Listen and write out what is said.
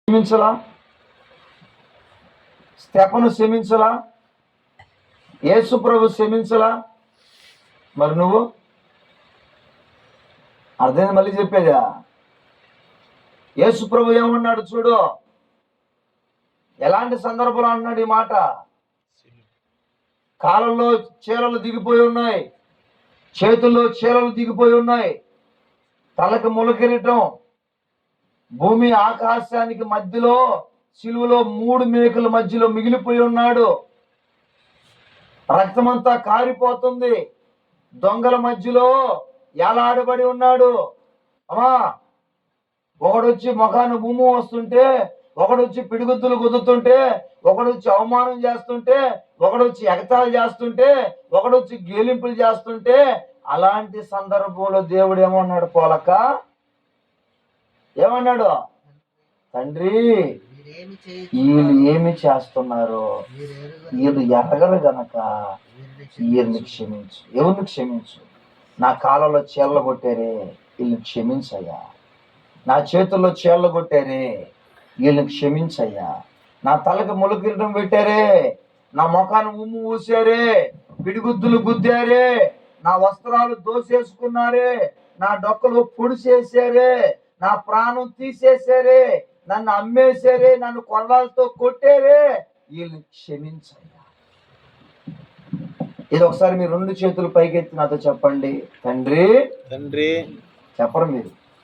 క్షమించలా? స్తెఫను క్షమించలా? యేసు ప్రభు క్షమించలా? మరి నువ్వు అర్థం మళ్ళీ చెప్పేదా? యేసు ప్రభు ఏమన్నాడు చూడు, ఎలాంటి సందర్భంలో అన్నాడు ఈ మాట? కాళ్ళల్లో చీలలు దిగిపోయి ఉన్నాయి, చేతుల్లో చీలలు దిగిపోయి ఉన్నాయి, తలకు ములకెరటం, భూమి ఆకాశానికి మధ్యలో సిలువలో 3 మేకుల మధ్యలో మిగిలిపోయి ఉన్నాడు. రక్తమంతా కారిపోతుంది, దొంగల మధ్యలో ఎలాడబడి ఉన్నాడు. అమ్మా, ఒకడొచ్చి ముఖాన్ని భూము వస్తుంటే, ఒకడొచ్చి పిడిగుద్దులు గుద్దుతుంటే, ఒకడొచ్చి అవమానం చేస్తుంటే, ఒకడొచ్చి ఎగతాళి చేస్తుంటే, ఒకడొచ్చి గేలింపులు చేస్తుంటే, అలాంటి సందర్భంలో దేవుడు ఏమన్నాడు? పోలక ఏమన్నాడు? తండ్రి, వీళ్ళు ఏమి చేస్తున్నారు, వీళ్ళు ఎరగరు గనక వీరిని క్షమించు. ఎవరిని క్షమించు? నా కాళ్ళలో చీరలు కొట్టారే, వీళ్ళని క్షమించయ్యా. నా చేతుల్లో చీరలు కొట్టారే, వీళ్ళని క్షమించయ్యా. నా తలకు ములకిరటం పెట్టారే, నా ముఖాన్ని ఉమ్ము ఊసారే, పిడిగుద్దులు గుద్దారే, నా వస్త్రాలు దోసేసుకున్నారే, నా డొక్కలు పొడి చేశారే, నా ప్రాణం తీసేశారే, నన్ను అమ్మేశారే, నన్ను కొరడాలతో కొట్టారే, వీళ్ళని క్షమించయ్యా. ఇది ఒకసారి మీరు 2 చేతులు పైకెత్తి నాతో చెప్పండి. తండ్రి, తండ్రి. చెప్పరు మీరు.